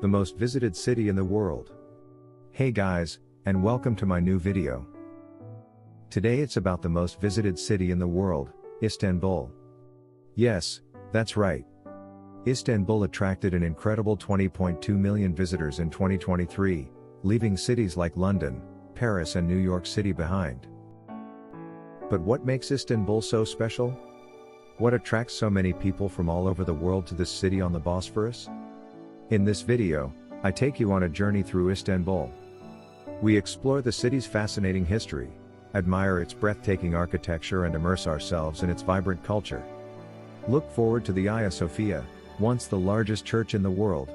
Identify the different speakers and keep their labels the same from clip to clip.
Speaker 1: the most visited city in the world. Hey guys, and welcome to my new video. Today it's about the most visited city in the world, Istanbul. Yes, that's right. Istanbul attracted an incredible 20.2 million visitors in 2023, leaving cities like London, Paris and New York City behind. But what makes Istanbul so special? What attracts so many people from all over the world to this city on the Bosphorus? In this video, I take you on a journey through Istanbul. We explore the city's fascinating history, admire its breathtaking architecture and immerse ourselves in its vibrant culture. Look forward to the Hagia Sophia, once the largest church in the world.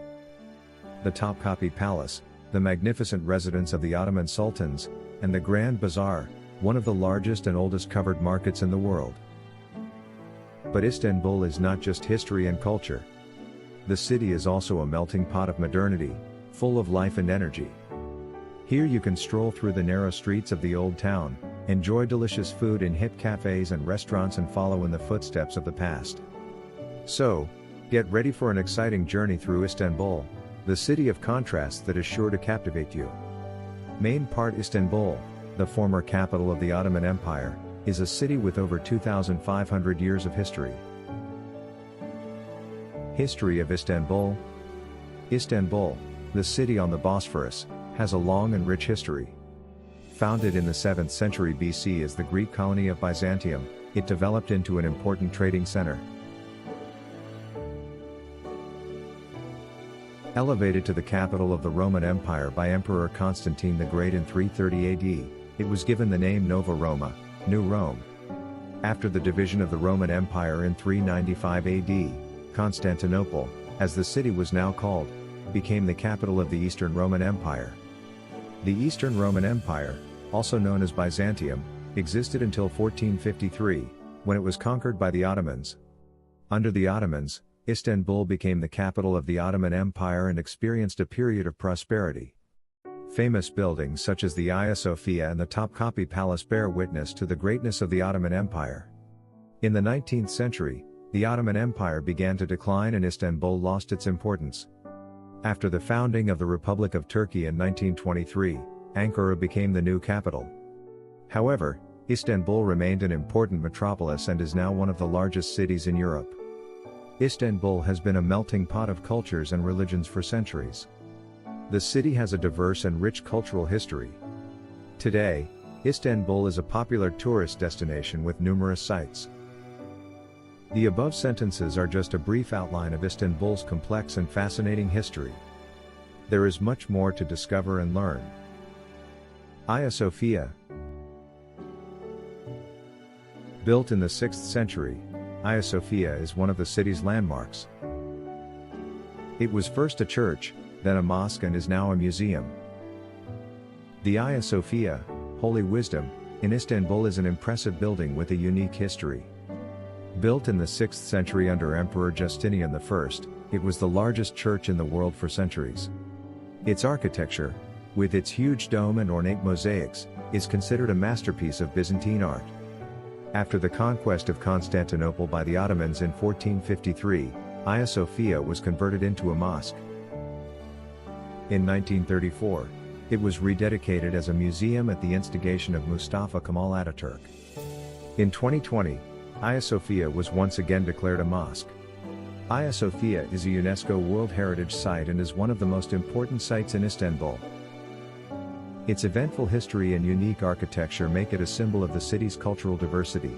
Speaker 1: The Topkapi Palace, the magnificent residence of the Ottoman Sultans, and the Grand Bazaar, one of the largest and oldest covered markets in the world. But Istanbul is not just history and culture. The city is also a melting pot of modernity, full of life and energy. Here you can stroll through the narrow streets of the old town, enjoy delicious food in hip cafes and restaurants and follow in the footsteps of the past. So, get ready for an exciting journey through Istanbul, the city of contrasts that is sure to captivate you. Main part Istanbul, the former capital of the Ottoman Empire, is a city with over 2,500 years of history. History of Istanbul. Istanbul, the city on the Bosphorus, has a long and rich history. Founded in the 7th century BC as the Greek colony of Byzantium, it developed into an important trading center. Elevated to the capital of the Roman Empire by Emperor Constantine the Great in 330 AD, it was given the name Nova Roma, New Rome. After the division of the Roman Empire in 395 AD, Constantinople, as the city was now called, became the capital of the Eastern Roman Empire. The Eastern Roman Empire, also known as Byzantium, existed until 1453, when it was conquered by the Ottomans. Under the Ottomans, Istanbul became the capital of the Ottoman Empire and experienced a period of prosperity. Famous buildings such as the Hagia Sophia and the Topkapi Palace bear witness to the greatness of the Ottoman Empire. In the 19th century, the Ottoman Empire began to decline and Istanbul lost its importance. After the founding of the Republic of Turkey in 1923, Ankara became the new capital. However, Istanbul remained an important metropolis and is now one of the largest cities in Europe. Istanbul has been a melting pot of cultures and religions for centuries. The city has a diverse and rich cultural history. Today, Istanbul is a popular tourist destination with numerous sites. The above sentences are just a brief outline of Istanbul's complex and fascinating history. There is much more to discover and learn. Hagia Sophia. Built in the 6th century, Hagia Sophia is one of the city's landmarks. It was first a church, then a mosque and is now a museum. The Hagia Sophia, Holy Wisdom, in Istanbul is an impressive building with a unique history. Built in the 6th century under Emperor Justinian I, it was the largest church in the world for centuries. Its architecture, with its huge dome and ornate mosaics, is considered a masterpiece of Byzantine art. After the conquest of Constantinople by the Ottomans in 1453, Hagia Sophia was converted into a mosque. In 1934, it was rededicated as a museum at the instigation of Mustafa Kemal Ataturk. In 2020, Hagia Sophia was once again declared a mosque. Hagia Sophia is a UNESCO World Heritage Site and is one of the most important sites in Istanbul. Its eventful history and unique architecture make it a symbol of the city's cultural diversity.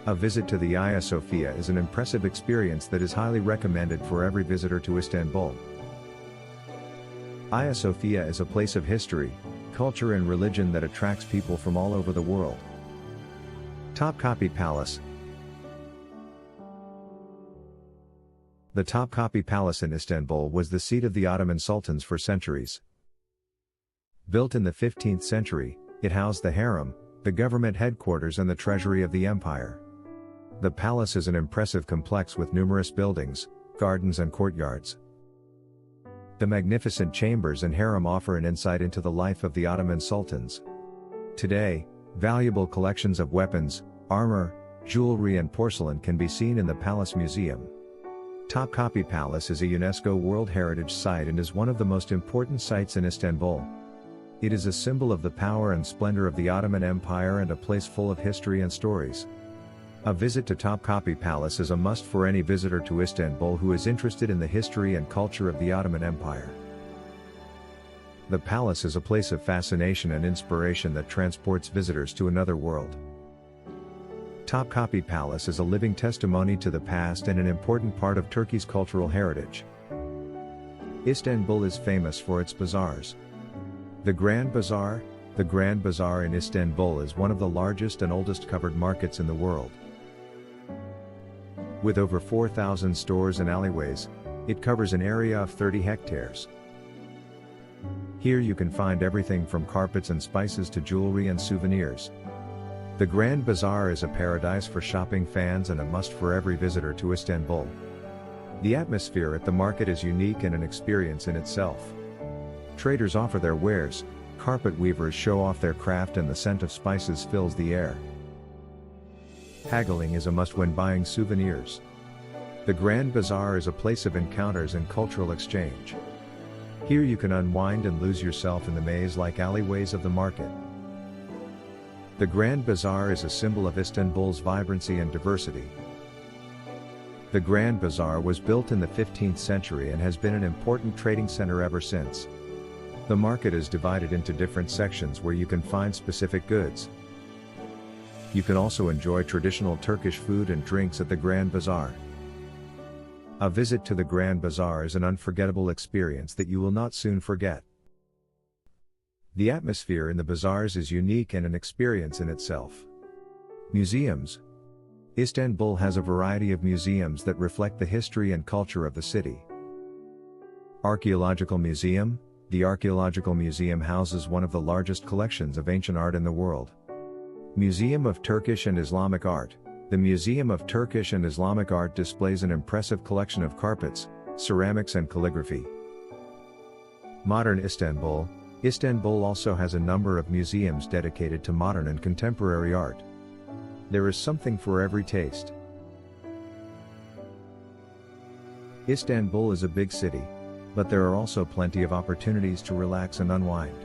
Speaker 1: A visit to the Hagia Sophia is an impressive experience that is highly recommended for every visitor to Istanbul. Hagia Sophia is a place of history, culture and religion that attracts people from all over the world. Topkapi Palace. The Topkapi Palace in Istanbul was the seat of the Ottoman Sultans for centuries. Built in the 15th century, it housed the harem, the government headquarters and the treasury of the empire. The palace is an impressive complex with numerous buildings, gardens and courtyards. The magnificent chambers and harem offer an insight into the life of the Ottoman Sultans. Today, valuable collections of weapons, armor, jewelry and porcelain can be seen in the Palace Museum. Topkapi Palace is a UNESCO World Heritage Site and is one of the most important sites in Istanbul. It is a symbol of the power and splendor of the Ottoman Empire and a place full of history and stories. A visit to Topkapi Palace is a must for any visitor to Istanbul who is interested in the history and culture of the Ottoman Empire. The palace is a place of fascination and inspiration that transports visitors to another world. Topkapi Palace is a living testimony to the past and an important part of Turkey's cultural heritage. Istanbul is famous for its bazaars. The Grand Bazaar in Istanbul is one of the largest and oldest covered markets in the world. With over 4,000 stores and alleyways, it covers an area of 30 hectares. Here you can find everything from carpets and spices to jewelry and souvenirs. The Grand Bazaar is a paradise for shopping fans and a must for every visitor to Istanbul. The atmosphere at the market is unique and an experience in itself. Traders offer their wares, carpet weavers show off their craft, and the scent of spices fills the air. Haggling is a must when buying souvenirs. The Grand Bazaar is a place of encounters and cultural exchange. Here you can unwind and lose yourself in the maze-like alleyways of the market. The Grand Bazaar is a symbol of Istanbul's vibrancy and diversity. The Grand Bazaar was built in the 15th century and has been an important trading center ever since. The market is divided into different sections where you can find specific goods. You can also enjoy traditional Turkish food and drinks at the Grand Bazaar. A visit to the Grand Bazaar is an unforgettable experience that you will not soon forget. The atmosphere in the bazaars is unique and an experience in itself. Museums. Istanbul has a variety of museums that reflect the history and culture of the city. Archaeological Museum. The Archaeological Museum houses one of the largest collections of ancient art in the world. Museum of Turkish and Islamic Art. The Museum of Turkish and Islamic Art displays an impressive collection of carpets, ceramics and calligraphy. Modern Istanbul. Istanbul also has a number of museums dedicated to modern and contemporary art. There is something for every taste. Istanbul is a big city, but there are also plenty of opportunities to relax and unwind.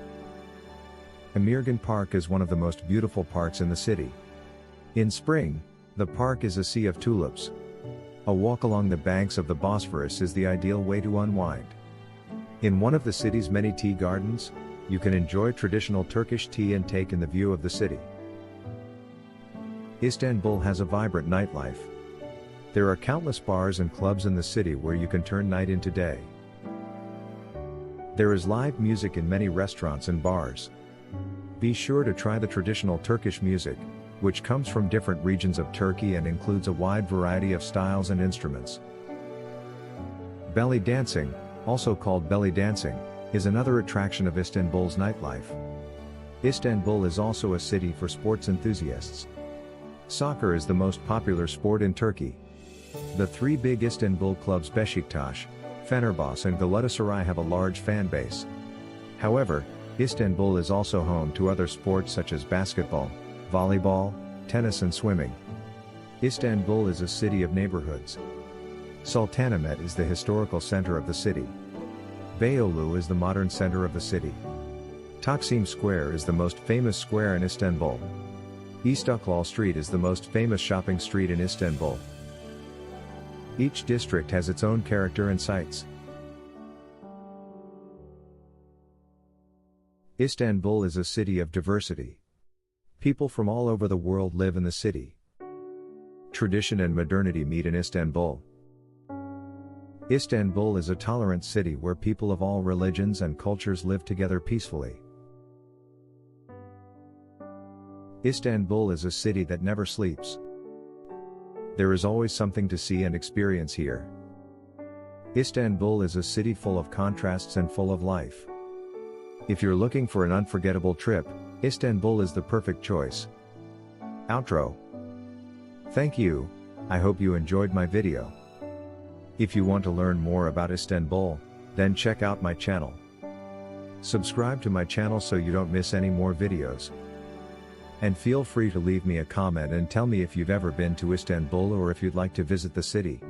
Speaker 1: Emirgan Park is one of the most beautiful parks in the city. In spring, the park is a sea of tulips. A walk along the banks of the Bosphorus is the ideal way to unwind. In one of the city's many tea gardens, you can enjoy traditional Turkish tea and take in the view of the city. Istanbul has a vibrant nightlife. There are countless bars and clubs in the city where you can turn night into day. There is live music in many restaurants and bars. Be sure to try the traditional Turkish music, which comes from different regions of Turkey and includes a wide variety of styles and instruments. Belly dancing, also called belly dancing, is another attraction of Istanbul's nightlife. Istanbul is also a city for sports enthusiasts. Soccer is the most popular sport in Turkey. The three big Istanbul clubs Beşiktaş, Fenerbahçe and Galatasaray have a large fan base. However, Istanbul is also home to other sports such as basketball, volleyball, tennis and swimming. Istanbul is a city of neighborhoods. Sultanahmet is the historical center of the city. Beyoğlu is the modern center of the city. Taksim Square is the most famous square in Istanbul. İstiklal Street is the most famous shopping street in Istanbul. Each district has its own character and sights. Istanbul is a city of diversity. People from all over the world live in the city. Tradition and modernity meet in Istanbul. Istanbul is a tolerant city where people of all religions and cultures live together peacefully. Istanbul is a city that never sleeps. There is always something to see and experience here. Istanbul is a city full of contrasts and full of life. If you're looking for an unforgettable trip, Istanbul is the perfect choice. Outro. Thank you. I hope you enjoyed my video. If you want to learn more about Istanbul, then check out my channel. Subscribe to my channel so you don't miss any more videos. And feel free to leave me a comment and tell me if you've ever been to Istanbul or if you'd like to visit the city.